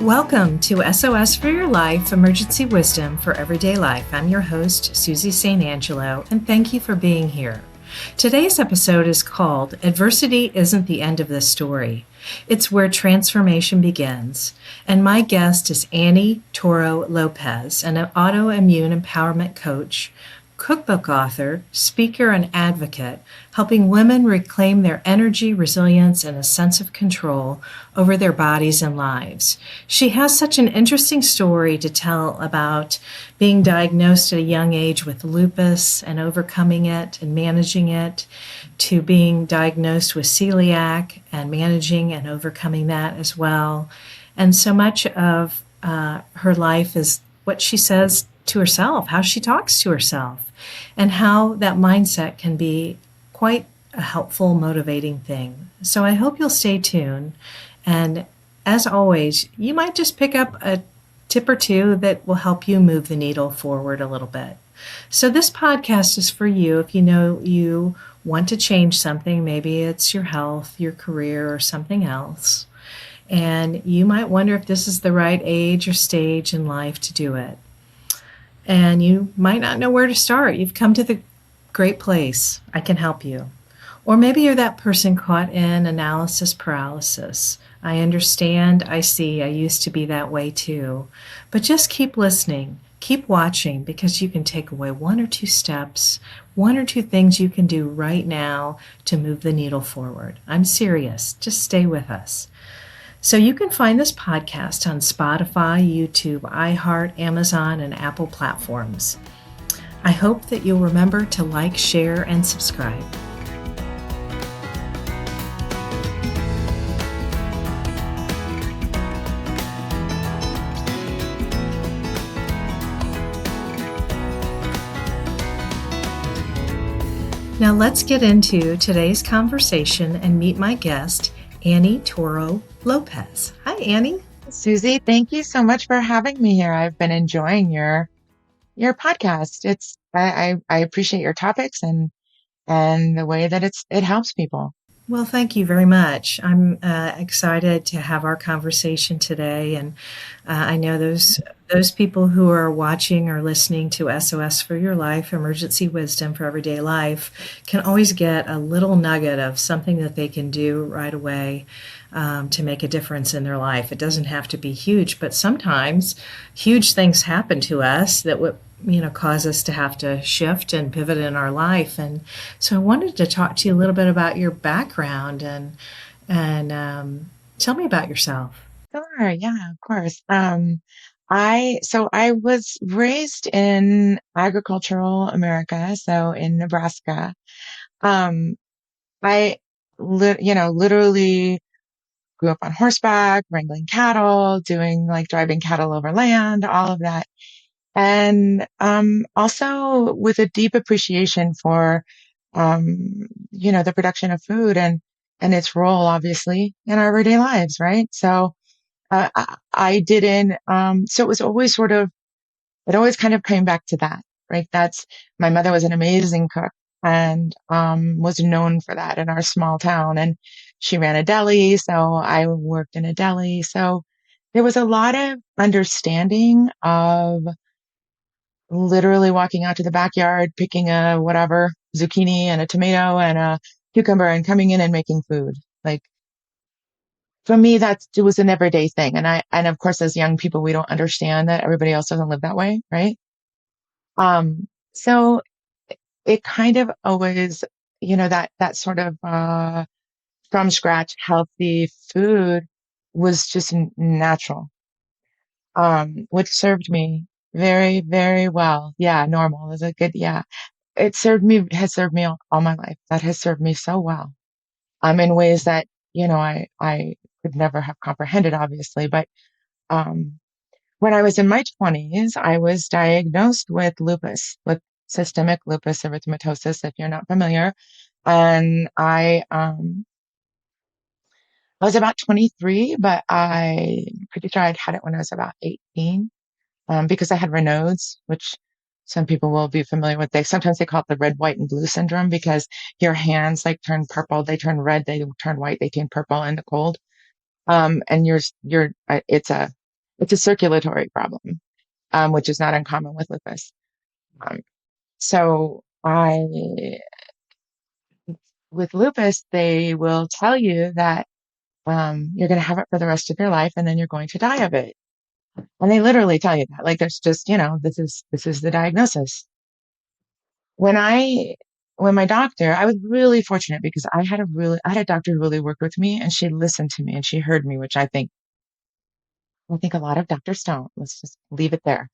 Welcome to SOS for Your Life, Emergency Wisdom for Everyday Life. I'm your host, Susie St. Angelo, and thank you for being here. Today's episode is called Adversity Isn't the End of the Story. It's where transformation begins. And my guest is Annie Toro Lopez, an autoimmune empowerment coach, cookbook author, speaker, and advocate, helping women reclaim their energy, resilience, and a sense of control over their bodies and lives. She has such an interesting story to tell about being diagnosed at a young age with lupus and overcoming it and managing it, to being diagnosed with celiac and managing and overcoming that as well. And so much of her life is what she says to herself, how she talks to herself, and how that mindset can be quite a helpful, motivating thing. So I hope you'll stay tuned. And as always, you might just pick up a tip or two that will help you move the needle forward a little bit. So this podcast is for you if you know you want to change something. Maybe it's your health, your career, or something else. And you might wonder if this is the right age or stage in life to do it. And you might not know where to start. You've come to the great place. I can help you. Or maybe you're that person caught in analysis paralysis. I understand, I see, I used to be that way too. But just keep listening, keep watching, because you can take away one or two steps, one or two things you can do right now to move the needle forward. I'm serious. Just stay with us. So you can find this podcast on Spotify, YouTube, iHeart, Amazon, and Apple platforms. I hope that you'll remember to like, share, and subscribe. Now let's get into today's conversation and meet my guest, Annie Toro Lopez. Hi, Annie. Susie, thank you so much for having me here. I've been enjoying your podcast. I appreciate your topics and the way that it helps people. Well, thank you very much. I'm excited to have our conversation today, and I know those people who are watching or listening to SOS for Your Life, Emergency Wisdom for Everyday Life, can always get a little nugget of something that they can do right away to make a difference in their life. It doesn't have to be huge, but sometimes huge things happen to us that would cause us to have to shift and pivot in our life. And so I wanted to talk to you a little bit about your background and tell me about yourself. Sure, yeah, of course. I was raised in agricultural America, so in Nebraska. I literally grew up on horseback, wrangling cattle, doing driving cattle over land, all of that. And also with a deep appreciation for the production of food and its role obviously in our everyday lives, right? So I didn't so it always kind of came back to that, right? My mother was an amazing cook and was known for that in our small town, and she ran a deli, so I worked in a deli. So there was a lot of understanding of literally walking out to the backyard, picking a whatever zucchini and a tomato and a cucumber and coming in and making food. Like for me, it was an everyday thing. And of course, as young people, we don't understand that everybody else doesn't live that way. Right. So it kind of always, that sort of, from scratch, healthy food was just natural, which served me very, very well. Yeah. Normal is a good, yeah. Has served me all my life. That has served me so well. In ways that, I could never have comprehended, obviously. But, when I was in my 20s, I was diagnosed with lupus, with systemic lupus erythematosus, if you're not familiar. And I was about 23, but I'm pretty sure I'd had it when I was about 18. Because I had Raynaud's, which some people will be familiar with. Sometimes they call it the red, white, and blue syndrome because your hands turn purple, they turn red, they turn white, they turn purple in the cold. And it's a it's a circulatory problem, which is not uncommon with lupus. Um, so with lupus, they will tell you that you're going to have it for the rest of your life and then you're going to die of it. And they literally tell you that. Like there's just, this is the diagnosis. When I, when my doctor, I was really fortunate because I had a doctor who really worked with me and she listened to me and she heard me, which I think a lot of doctors don't. Let's just leave it there.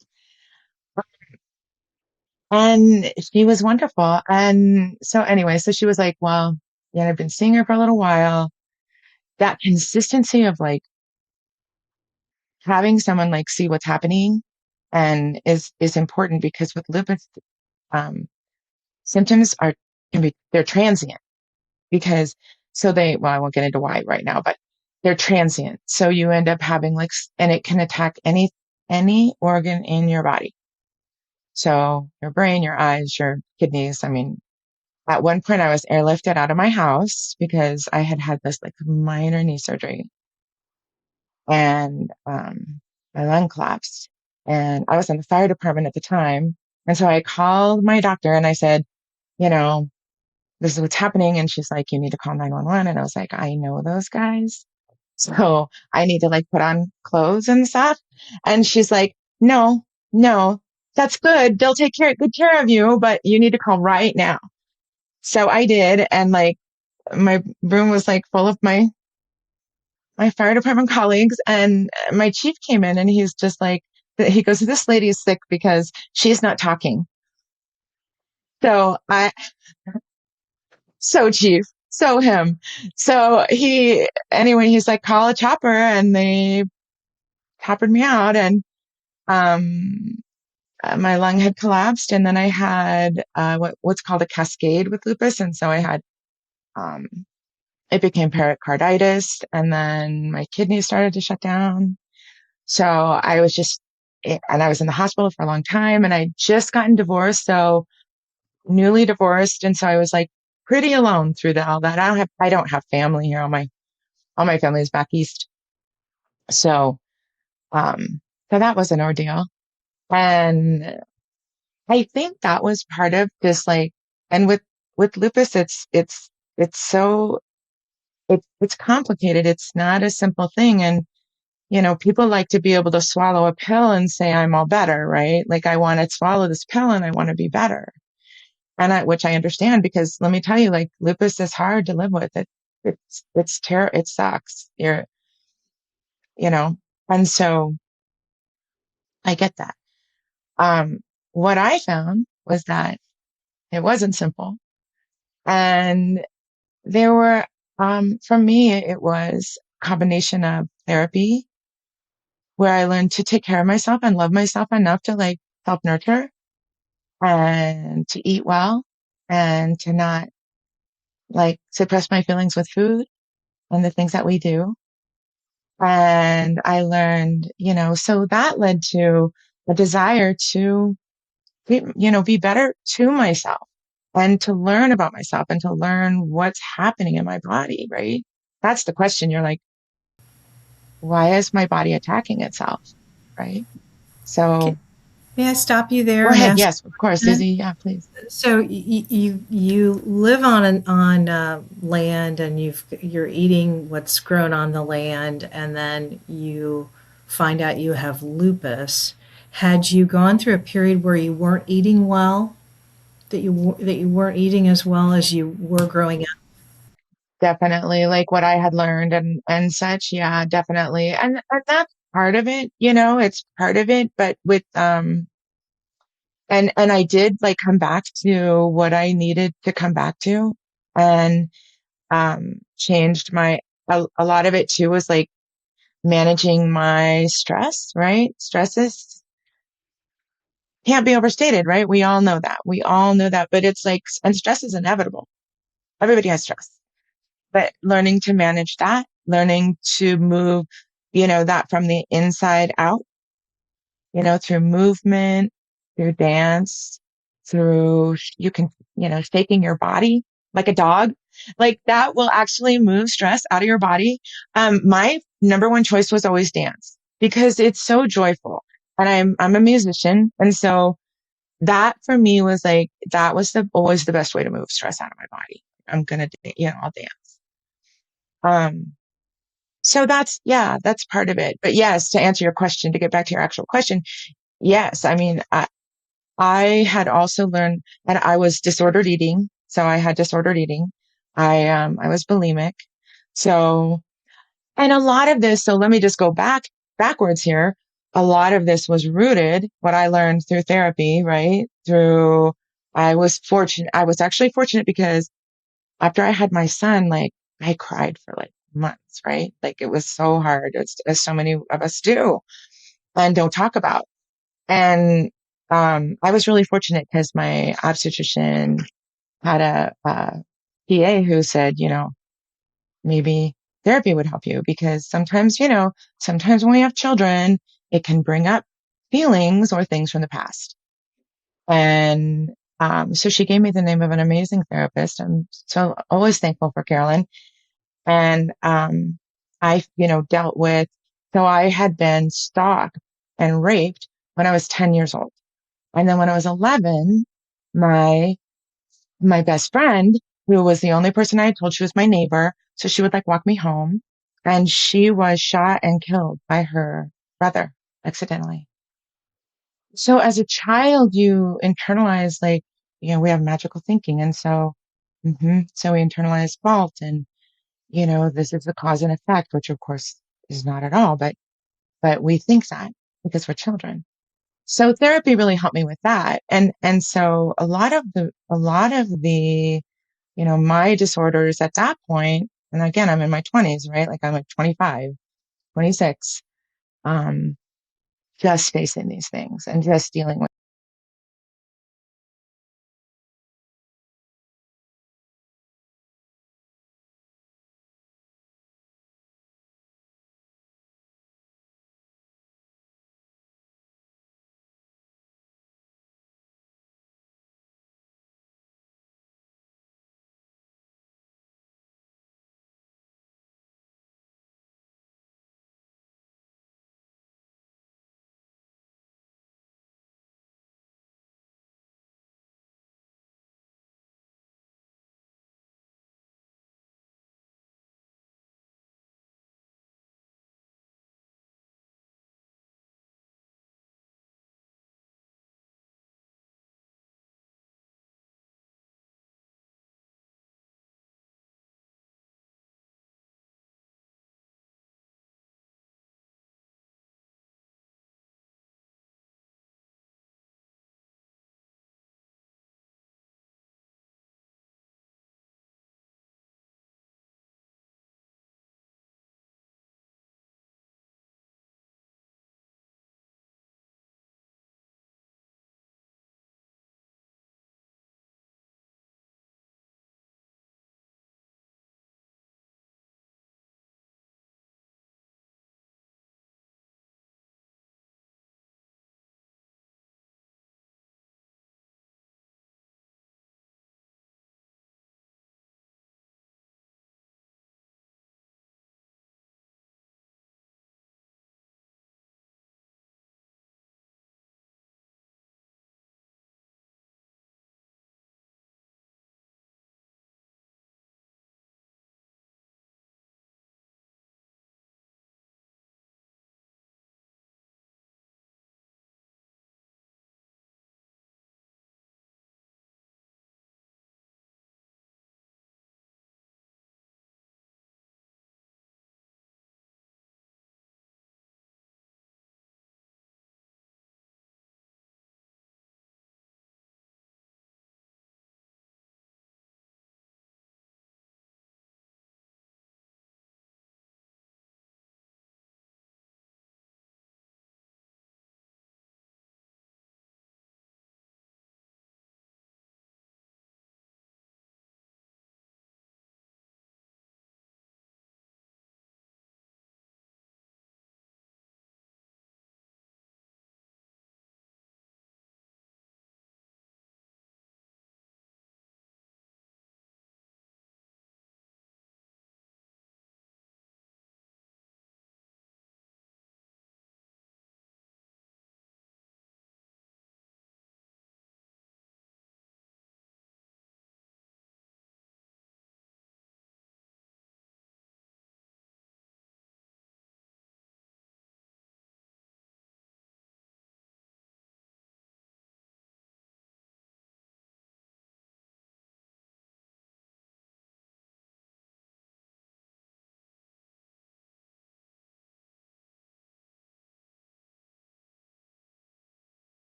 And she was wonderful. And so anyway, so she was like, well, yeah, I've been seeing her for a little while. That consistency of like having someone like see what's happening and is important because with lupus, um, symptoms they're transient because well, I won't get into why right now, but they're transient. So you end up having and it can attack any organ in your body. So your brain, your eyes, your kidneys. I mean, at one point I was airlifted out of my house because I had had this like minor knee surgery and, my lung collapsed and I was in the fire department at the time. And so I called my doctor and I said, you know, this is what's happening. And she's like, you need to call 911. And I was like, I know those guys. So I need to like put on clothes and stuff. And she's like, no, no, that's good. They'll take good care of you, but you need to call right now. So I did. And like my room was like full of my fire department colleagues and my chief came in and he's just like, he goes, this lady is sick because she's not talking. So so chief, so him. So anyway, he's like, call a chopper and they choppered me out and, um, my lung had collapsed and then I had, what's called a cascade with lupus. And so I had, um, it became pericarditis and then my kidneys started to shut down. So and I was in the hospital for a long time and I just gotten divorced. So newly divorced. And so I was like pretty alone through all that. I don't have family here. All my family is back east. So, um, so that was an ordeal. And I think that was part of this like, and with lupus, it's so, it's complicated. It's not a simple thing. And, people like to be able to swallow a pill and say, I'm all better, right? Like I want to swallow this pill and I want to be better. Which I understand because let me tell you, like lupus is hard to live with. It's terrible. It sucks. You know, and so I get that. Um, what I found was that it wasn't simple. And there were, for me, it was a combination of therapy where I learned to take care of myself and love myself enough to like self nurture and to eat well and to not like suppress my feelings with food and the things that we do. And I learned, so that led to a desire to be better to myself and to learn about myself and to learn what's happening in my body, right? That's the question. You're like, why is my body attacking itself? Right. So May I stop you there go and ahead. ask Yes, of course, a question? Susie. Yeah, please. So you live on land and you're eating what's grown on the land, and then you find out you have lupus. Had you gone through a period where you weren't eating well, that you weren't eating as well as you were growing up? Definitely like what I had learned and such. Yeah, definitely. And that's part of it, it's part of it, but and I did like come back to what I needed to come back to and, changed a lot of it too was like managing my stress, right? Can't be overstated, right? We all know that. We all know that, but it's like, and stress is inevitable. Everybody has stress, but learning to manage that, learning to move, that from the inside out, through movement, through dance, through, you can, shaking your body like a dog, like that will actually move stress out of your body. My number one choice was always dance. because it's so joyful. And I'm a musician. And so that for me was like, that was always the best way to move stress out of my body. I'm going to, I'll dance. Um, so yeah, that's part of it. But yes, to answer your question, to get back to your actual question, yes, I mean, I had also learned that I was disordered eating. So I had disordered eating. I was bulimic. So, and a lot of this, so let me just go backwards here. A lot of this was rooted, what I learned through therapy, right? I was actually fortunate because after I had my son, like I cried for like months, right? Like it was so hard, as so many of us do and don't talk about. And I was really fortunate because my obstetrician had a PA who said, maybe therapy would help you because sometimes, sometimes when we have children, it can bring up feelings or things from the past. And so she gave me the name of an amazing therapist. I'm so always thankful for Carolyn. And I, dealt with, so I had been stalked and raped when I was 10 years old. And then when I was 11, my my best friend, who was the only person I had told, she was my neighbor. So she would like walk me home, and she was shot and killed by her brother accidentally. So as a child, you internalize like, we have magical thinking. And so, so we internalize fault and, this is the cause and effect, which of course is not at all, but we think that because we're children. So therapy really helped me with that. And so a lot of the my disorders at that point, and again, I'm in my 20s, right? Like I'm like 25, 26, um, just facing these things and just dealing with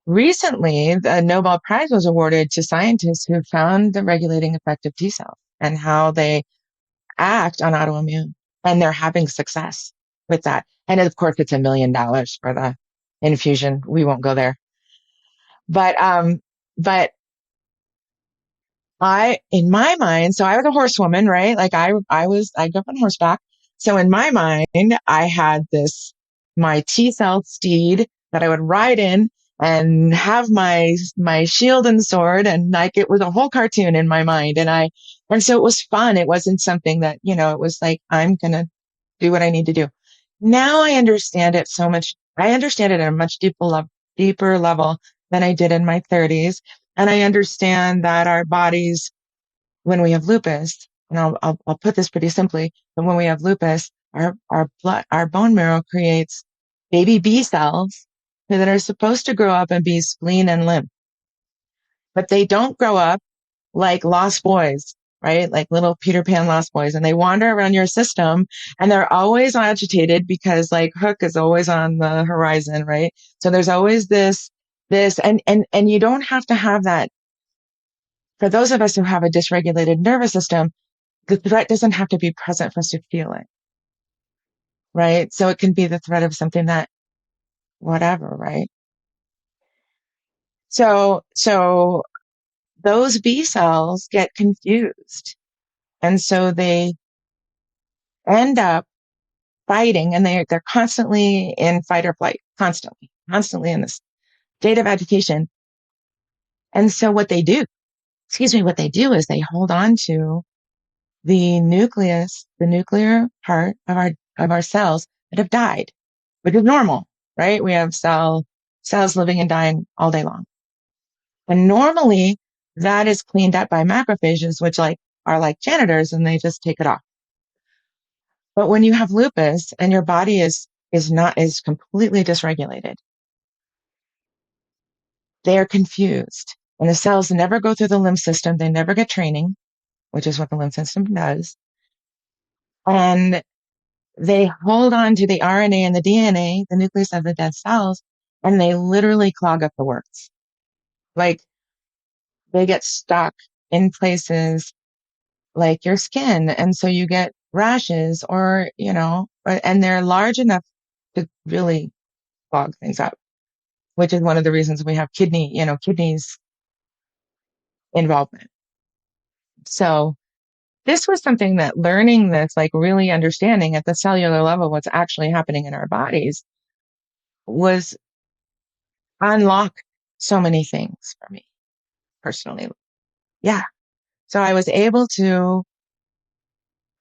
recently, the Nobel Prize was awarded to scientists who found the regulating effect of T cells and how they act on autoimmune, and they're having success with that. And of course, it's $1 million for the infusion. We won't go there, but in my mind, so I was a horsewoman, right? Like I grew up on horseback. So in my mind, I had my T cell steed that I would ride in and have my shield and sword. And like, it was a whole cartoon in my mind. And so it was fun. It wasn't something that, it was like, I'm going to do what I need to do. Now I understand it so much. I understand it at a much deeper level than I did in my 30s. And I understand that our bodies, when we have lupus, and I'll put this pretty simply, but when we have lupus, our bone marrow creates baby B cells that are supposed to grow up and be spleen and lymph, but they don't grow up like lost boys, right? Like little Peter Pan lost boys, and they wander around your system, and they're always agitated because like Hook is always on the horizon, right? So there's always and you don't have to have that. For those of us who have a dysregulated nervous system, the threat doesn't have to be present for us to feel it, right? So it can be the threat of something that, whatever, right? So those B cells get confused. And so they end up fighting, and they're constantly in fight or flight, constantly in this state of agitation. And so what they do is they hold on to the nucleus, the nuclear part of our cells that have died, which is normal, right? We have cells living and dying all day long. And normally that is cleaned up by macrophages, which are like janitors, and they just take it off. But when you have lupus and your body is completely dysregulated, they are confused, and the cells never go through the lymph system. They never get training, which is what the lymph system does. And they hold on to the RNA and the DNA, the nucleus of the dead cells, and they literally clog up the works. Like, they get stuck in places like your skin. And so you get rashes and they're large enough to really clog things up, which is one of the reasons we have kidneys involvement. So this was something that learning this, like really understanding at the cellular level what's actually happening in our bodies, was unlocked so many things for me personally. Yeah. So I was able to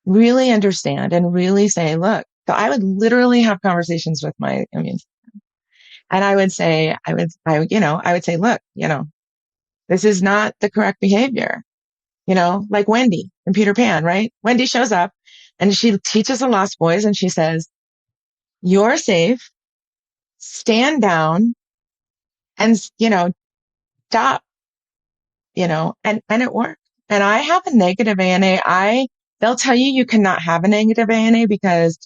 really understand and really say, look, so I would literally have conversations with my immune system. And I would say, I would say, look, this is not the correct behavior, like Wendy and Peter Pan, right? Wendy shows up and she teaches the Lost Boys, and she says, you're safe, stand down, and, stop, and it worked. And I have a negative ANA. They'll tell you cannot have a negative ANA because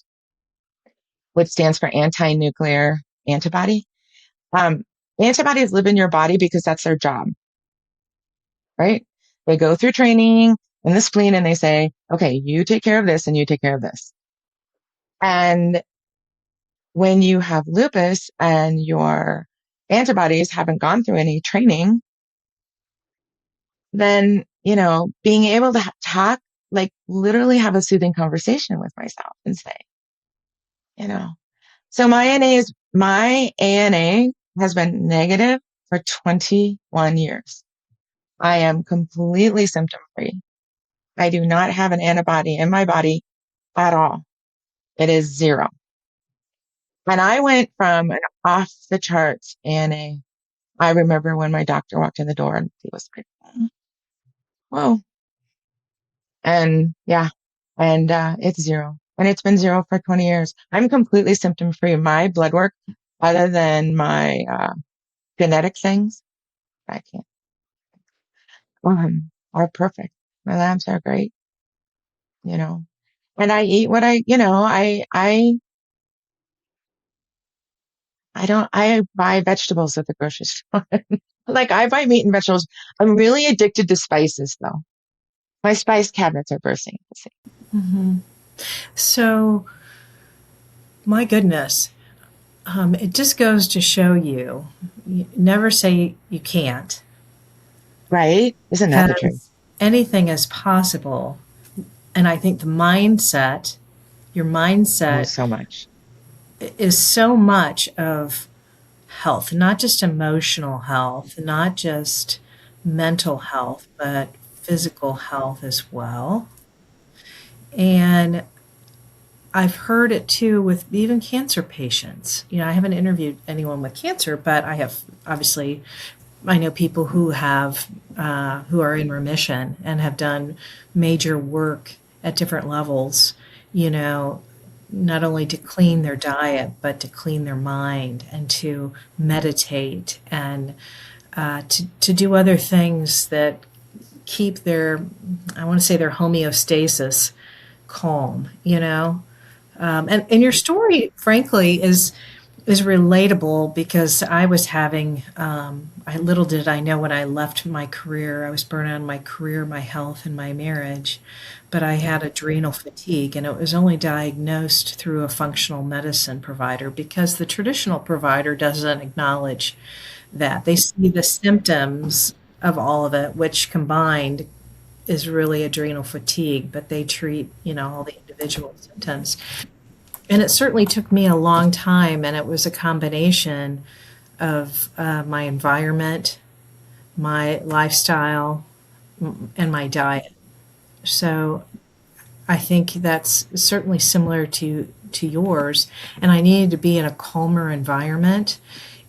which stands for anti-nuclear antibody. Um, Antibodies live in your body because that's their job, right? They go through training in the spleen and they say, okay, you take care of this and you take care of this. And when you have lupus and your antibodies haven't gone through any training, then, being able to talk, like literally have a soothing conversation with myself and say, you know, so my ANA has been negative for 21 years. I am completely symptom free. I do not have an antibody in my body at all. It is zero. And I went from an off the charts ANA. I remember when my doctor walked in the door and he was like, whoa. And yeah, and it's zero. And it's been zero for 20 years. I'm completely symptom free. My blood work, other than my genetic things, I can't, are perfect. My labs are great, you know, and I eat what I I buy vegetables at the grocery store. Like I buy meat and vegetables. I'm really addicted to spices though. My spice cabinets are bursting. Hmm. So, my goodness, it just goes to show you, never say you can't, Right? Isn't that the truth? because anything is possible. And I think the mindset, your Oh, mindset so much. is so much of health, not just emotional health, not just mental health, but physical health as well. And I've heard it too with even cancer patients. I haven't interviewed anyone with cancer, but I have obviously, I know people who have, who are in remission and have done major work at different levels, you know, not only to clean their diet, but to clean their mind and to meditate and to do other things that keep their, I want to say, their homeostasis calm. And your story, frankly, is relatable because I was having, I little did I know when I left my career, I was burnt out in my career, my health, and my marriage, but I had adrenal fatigue, and it was only diagnosed through a functional medicine provider because the traditional provider doesn't acknowledge that. They see the symptoms of all of it, which combined is really adrenal fatigue, but they treat, all the individual symptoms. And it certainly took me a long time, and it was a combination of my environment, my lifestyle, and my diet. So I think that's certainly similar to yours. And I needed to be in a calmer environment,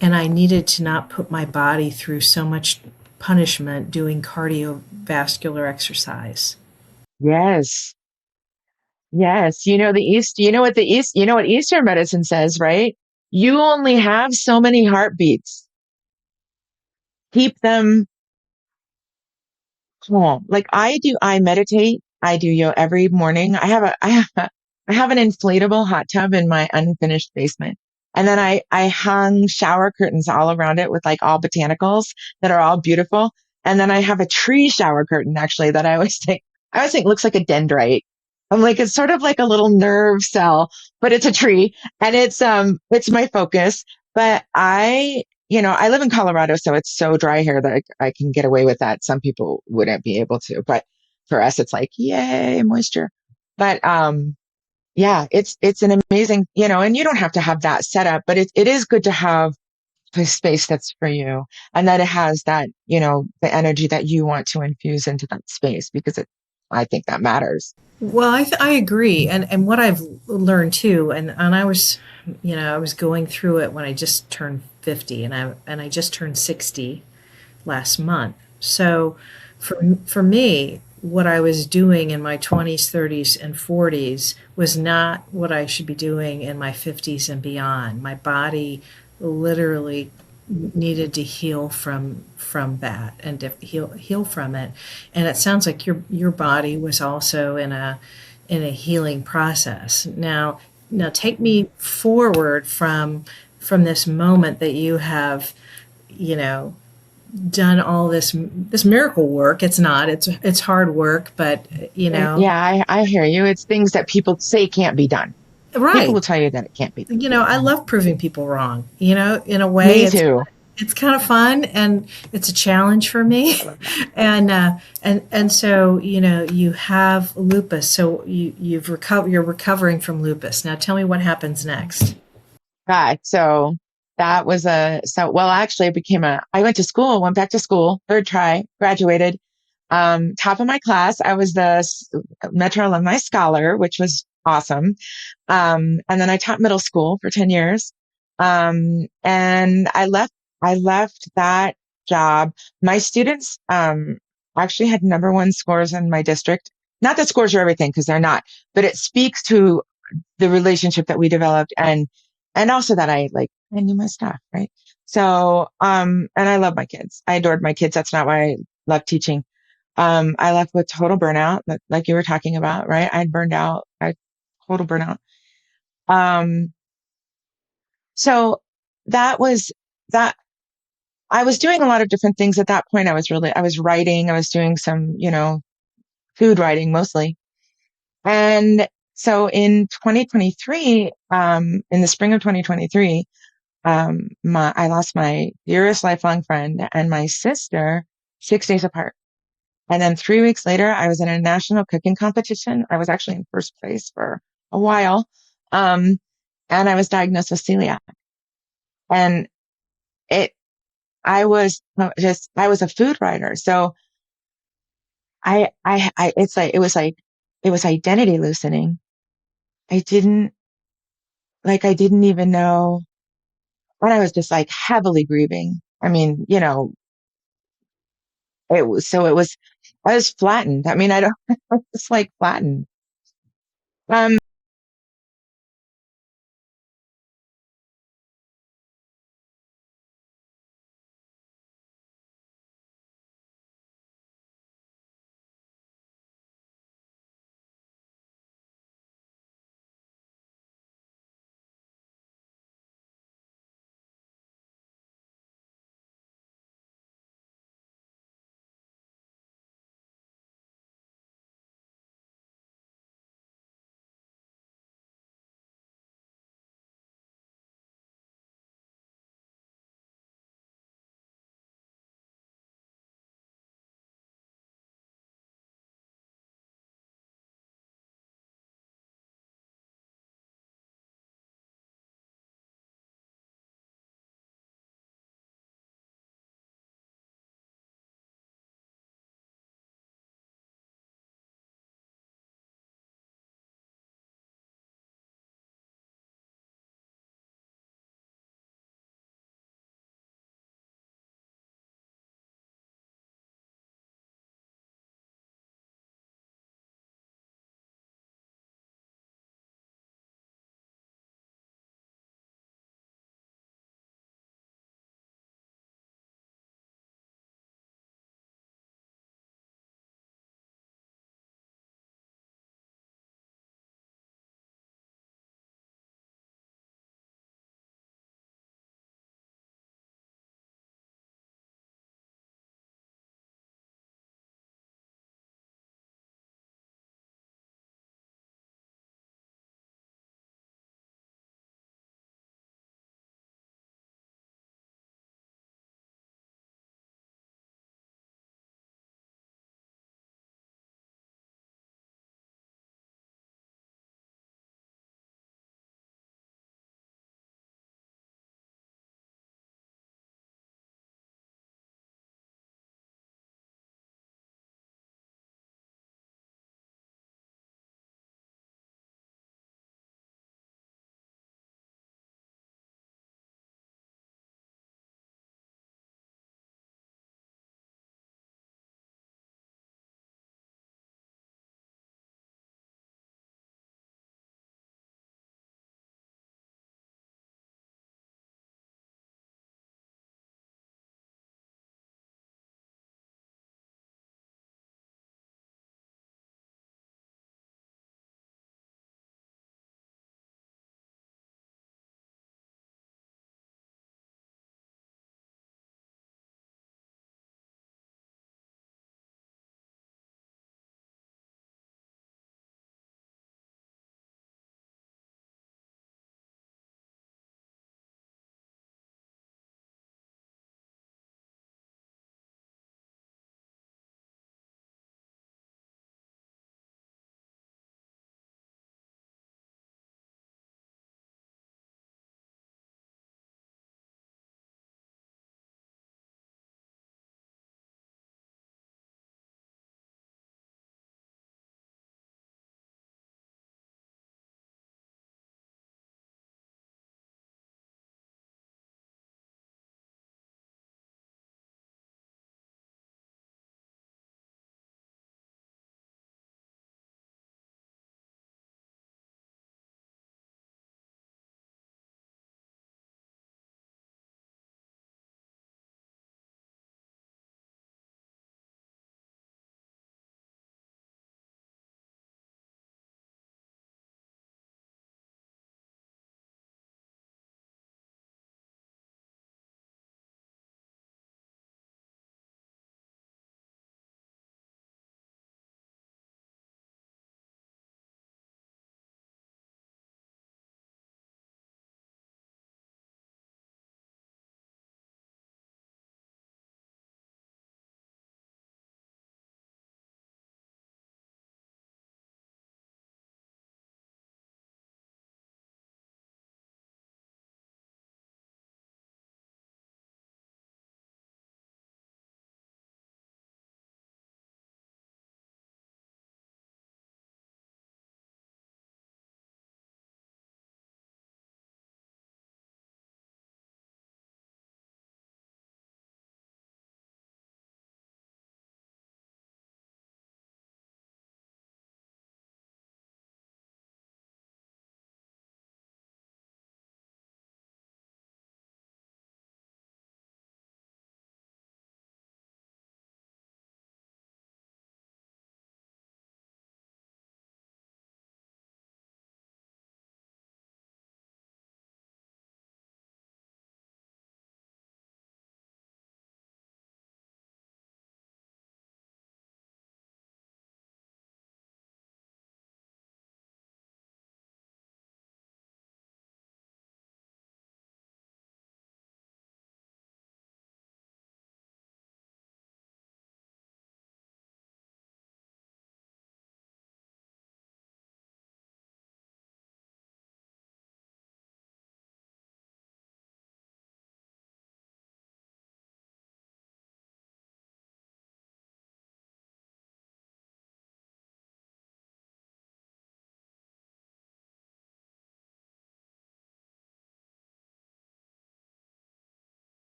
and I needed to not put my body through so much punishment doing cardiovascular exercise. Yes. Yes. You know what Eastern medicine says, right? You only have so many heartbeats. Keep them calm. Like I meditate. I do yoga every morning. I have an inflatable hot tub in my unfinished basement. And then I hung shower curtains all around it with like all botanicals that are all beautiful. And then I have a tree shower curtain actually that I always think looks like a dendrite. I'm like, it's sort of like a little nerve cell, but it's a tree and it's my focus. But I live in Colorado, so it's so dry here that I can get away with that. Some people wouldn't be able to, but for us, it's like, yay, moisture. But, yeah, it's an amazing, and you don't have to have that set up, but it is good to have a space that's for you and that it has that, the energy that you want to infuse into that space because I think that matters. Well, I agree, and what I've learned too, and I was going through it when I just turned 50, and I just turned 60 last month. So, for me, what I was doing in my 20s, 30s, and 40s was not what I should be doing in my 50s and beyond. My body literally needed to heal from that and to heal from it. And it sounds like your body was also in a healing process. Now take me forward from this moment that you have, you know, done all this miracle work. It's not. It's hard work, but Yeah, I hear you. It's things that people say can't be done. People right. will tell you that it can't be done. I love proving people wrong. In a way, Me too. it's kind of fun and it's a challenge for me. I love that. And so you have lupus. So you're recovering from lupus. Now tell me what happens next. God, so well, actually I went to school, went back to school, third try, graduated, top of my class. I was the Metro Alumni Scholar, which was awesome. And then I taught middle school for 10 years. And I left that job. My students, actually had number one scores in my district. Not that scores are everything because they're not, but it speaks to the relationship that we developed and also that I knew my stuff, right? So, and I love my kids. I adored my kids. That's not why I love teaching. I left with total burnout, like you were talking about, right? I'd burned out. I total burnout. Um, so that was that I was doing a lot of different things at that point. I was writing, I was doing some, food writing mostly. And so in 2023, in the spring of 2023, I lost my dearest lifelong friend and my sister 6 days apart. And then 3 weeks later, I was in a national cooking competition. I was actually in first place for a while. Um, and I was diagnosed with celiac. And it, I was a food writer. So it was identity loosening. I didn't, I didn't even know, and I was just like heavily grieving. I mean, I was flattened. I mean, I don't, it's like flattened. Um,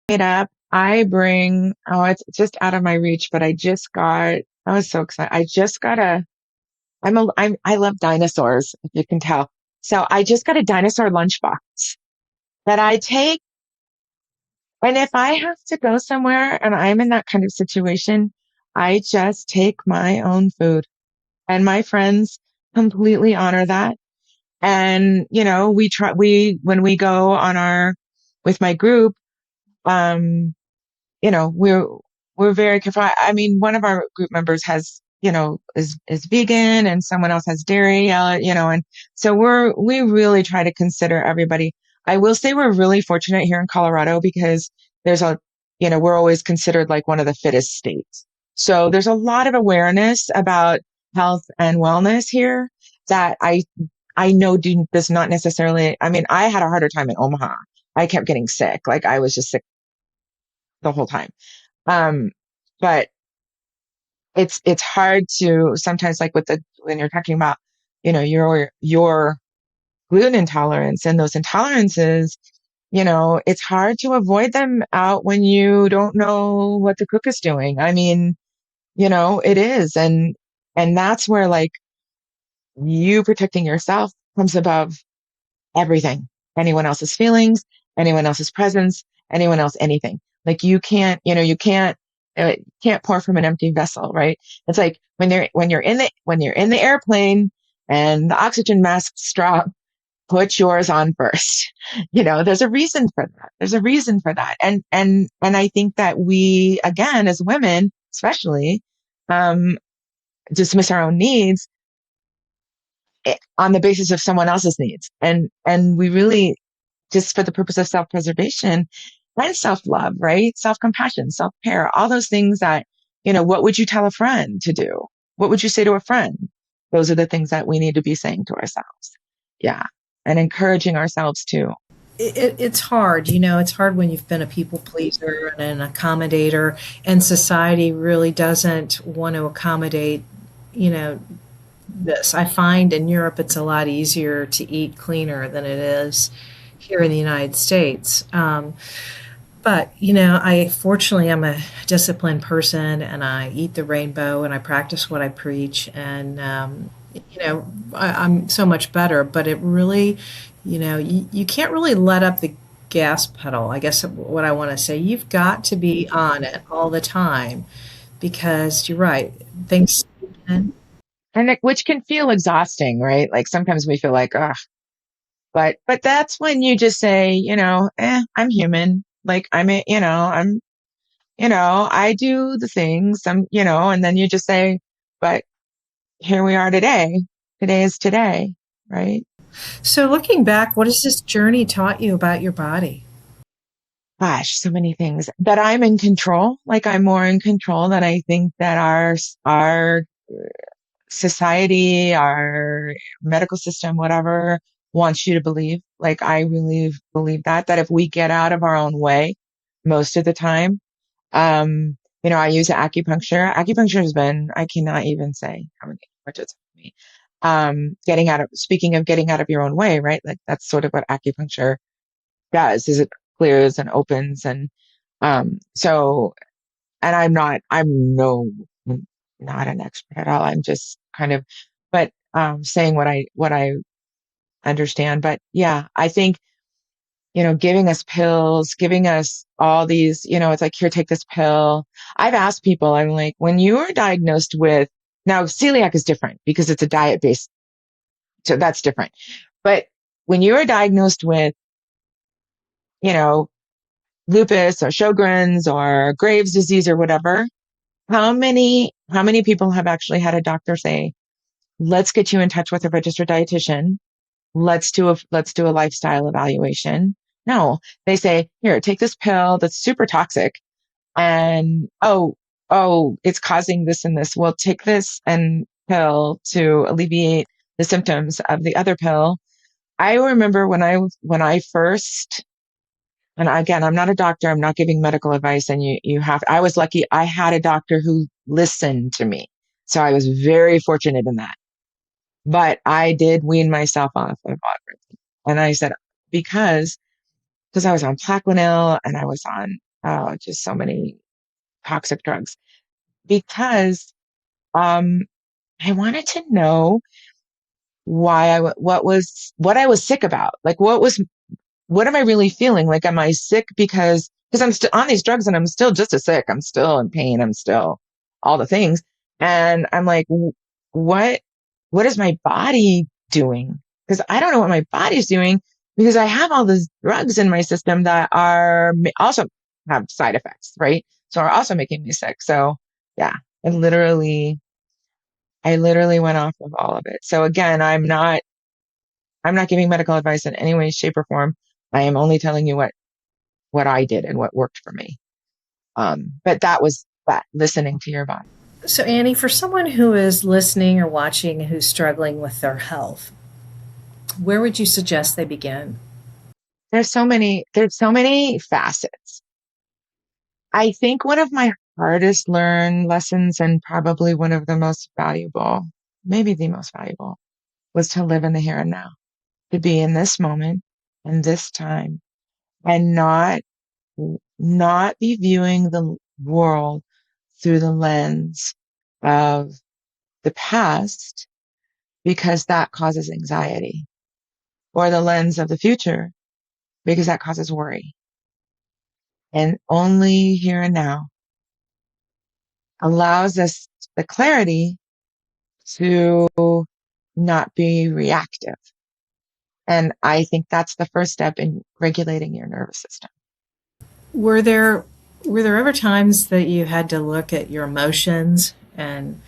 it up. I bring, oh, it's just out of my reach, but I was so excited. I love dinosaurs, if you can tell. So I just got a dinosaur lunchbox that I take. And if I have to go somewhere and I'm in that kind of situation, I just take my own food, and my friends completely honor that. And, when we go with my group, um, we're very careful. I mean, one of our group members is vegan, and someone else has dairy, and so we really try to consider everybody. I will say we're really fortunate here in Colorado because there's we're always considered like one of the fittest states. So there's a lot of awareness about health and wellness here that I know does not necessarily, I mean, I had a harder time in Omaha. I kept getting sick. Like I was just sick the whole time. Um, but it's hard to sometimes, like when you're talking about, your gluten intolerance and those intolerances, it's hard to avoid them out when you don't know what the cook is doing. I mean, it is. And that's where like you protecting yourself comes above everything, anyone else's feelings, anyone else's presence, anyone else, anything. Like you can't pour from an empty vessel, right? It's like when you're in the airplane and the oxygen masks drop, put yours on first. There's a reason for that. There's a reason for that. And I think that we, again, as women, especially, um, dismiss our own needs on the basis of someone else's needs. And we really, just for the purpose of self-preservation and self-love, right? Self-compassion, self-care, all those things that, what would you tell a friend to do? What would you say to a friend? Those are the things that we need to be saying to ourselves. Yeah. And encouraging ourselves too. It's hard, it's hard when you've been a people pleaser and an accommodator, and society really doesn't want to accommodate, you know, this. I find in Europe it's a lot easier to eat cleaner than it is here in the United States. But, I fortunately I'm a disciplined person, and I eat the rainbow and I practice what I preach. And, I'm so much better, but it really, you can't really let up the gas pedal. I guess what I want to say, you've got to be on it all the time because you're right. Things, Which can feel exhausting, right? Like sometimes we feel like, ugh, but that's when you just say, I'm human. Like I do the things, and then you just say, but here we are today. Today is today, right? so looking back, what has this journey taught you about your body? Gosh, so many things that I'm in control. Like I'm more in control than I think that our society, our medical system, whatever wants you to believe. Like I really believe that if we get out of our own way most of the time, I use acupuncture. Acupuncture has been, I cannot even say how many much it's helped me. Speaking of getting out of your own way, right? Like that's sort of what acupuncture does, is it clears and opens. So, and I'm not an expert at all. I'm just kind of, but, saying what I understand. But yeah, I think, giving us pills, giving us all these, it's like, here, take this pill. I've asked people, I'm like, when you are diagnosed with, now celiac is different because it's a diet based, so that's different. But when you are diagnosed with, you know, lupus or Sjogren's or Graves' disease or whatever, how many people have actually had a doctor say, let's get you in touch with a registered dietitian. Let's do a lifestyle evaluation. No, they say, here, take this pill that's super toxic. And it's causing this and this. Well, take this and pill to alleviate the symptoms of the other pill. I remember when I first, and again, I'm not a doctor, I'm not giving medical advice, and I was lucky I had a doctor who listened to me. So I was very fortunate in that. But I did wean myself off of Auburn. And I said, because I was on Plaquenil and I was on just so many toxic drugs because, um, I wanted to know what I was sick about. Like, what am I really feeling? Like, am I sick because I'm still on these drugs and I'm still just as sick. I'm still in pain. I'm still all the things. And I'm like, what, what is my body doing? Because I don't know what my body's doing because I have all these drugs in my system that are also have side effects, right? So are also making me sick. So yeah, I literally, I literally went off of all of it. So again, I'm not giving medical advice in any way, shape, or form. I am only telling you what I did and what worked for me. But that was that listening to your body. So, Annie, for someone who is listening or watching who's struggling with their health, where would you suggest they begin? There's so many facets. I think one of my hardest learned lessons and probably one of the most valuable, maybe the most valuable, was to live in the here and now, to be in this moment and this time and not be viewing the world through the lens of the past because that causes anxiety or the lens of the future because that causes worry. And only here and now allows us the clarity to not be reactive. And I think that's the first step in regulating your nervous system. Were there were there ever times that you had to look at your emotions and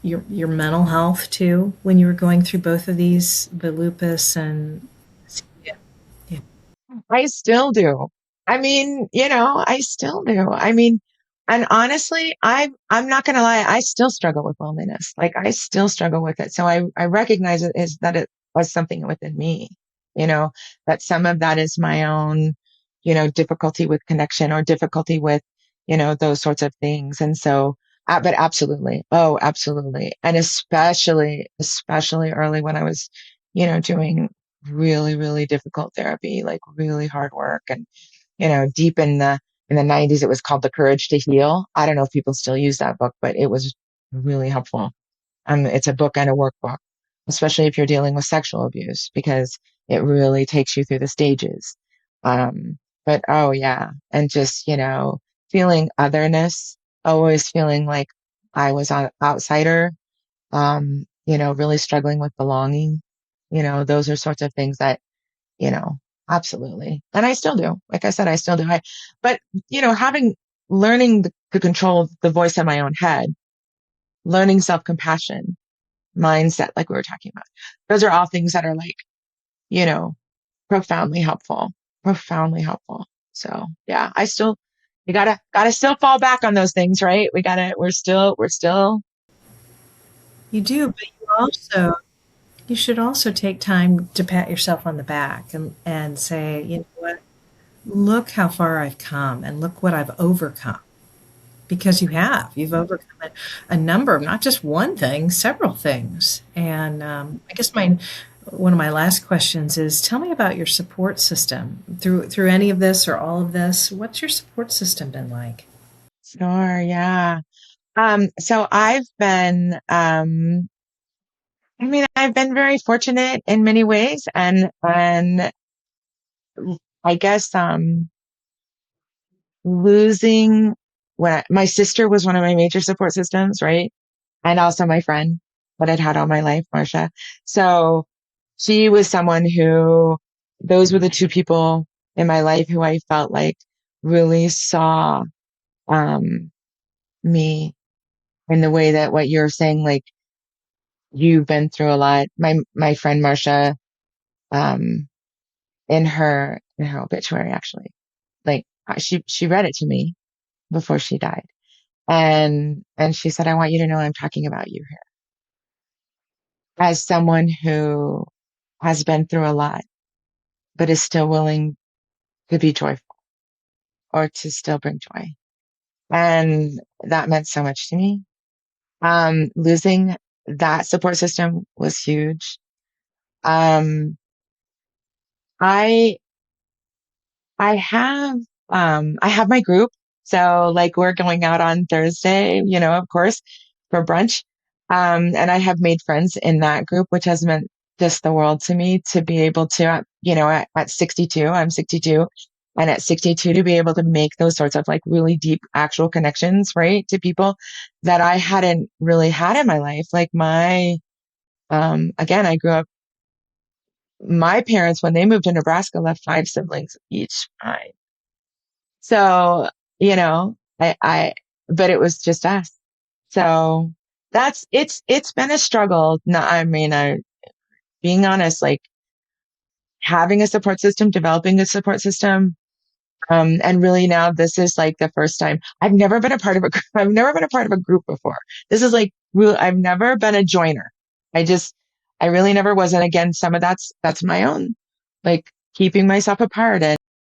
your mental health too when you were going through both of these, the lupus and yeah, yeah. I still do. I mean, I still do. I mean, and honestly, I'm not going to lie. I still struggle with loneliness. Like I still struggle with it. So I recognize it is that it was something within me, you know, that some of that is my own, difficulty with connection or difficulty with, those sorts of things. And so, but absolutely. Oh, absolutely. And especially early when I was, doing really, really difficult therapy, like really hard work. And, deep in the 90s, it was called The Courage to Heal. I don't know if people still use that book, but it was really helpful. It's a book and a workbook, especially if you're dealing with sexual abuse, because it really takes you through the stages. But oh yeah. And just, feeling otherness, always feeling like I was an outsider, really struggling with belonging. Those are sorts of things that, you know, absolutely. And I still do. Like I said, I still do. But, having learning to control the voice in my own head, learning self-compassion, mindset, like we were talking about, those are all things that are like, you know, profoundly helpful, profoundly helpful. So yeah, you gotta still fall back on those things, right? We're still, You do, but you should also take time to pat yourself on the back and say, you know what, look how far I've come and look what I've overcome. Because you've overcome a number of not just one thing, several things. And I guess one of my last questions is, tell me about your support system through any of this or all of this. What's your support system been like? sure, yeah. So I've been very fortunate in many ways and I guess, losing my sister was one of my major support systems, right? And also my friend that I'd had all my life, Marcia. So she was someone those were the two people in my life who I felt like really saw, um, me in the way that what you're saying, like you've been through a lot. My friend Marcia, um, in her obituary, actually, like she read it to me before she died. And she said, I want you to know I'm talking about you here as someone who has been through a lot, but is still willing to be joyful or to still bring joy. And that meant so much to me. Losing that support system was huge. Um, I, I have I have my group. So like we're going out on Thursday, of course, for brunch. And I have made friends in that group, which has meant just the world to me to be able to, at 62, I'm 62. And at 62, to be able to make those sorts of like really deep actual connections, right? To people that I hadn't really had in my life. Like again, I grew up, my parents, when they moved to Nebraska, left 5 siblings each. So, but it was just us. So it's been a struggle. No, I mean, being honest, like having a support system, developing a support system. And really now this is like the first time I've never been a part of a, I've never been a part of a group before. This is like real. I've never been a joiner. I really never was. And again, some of that's my own, like keeping myself apart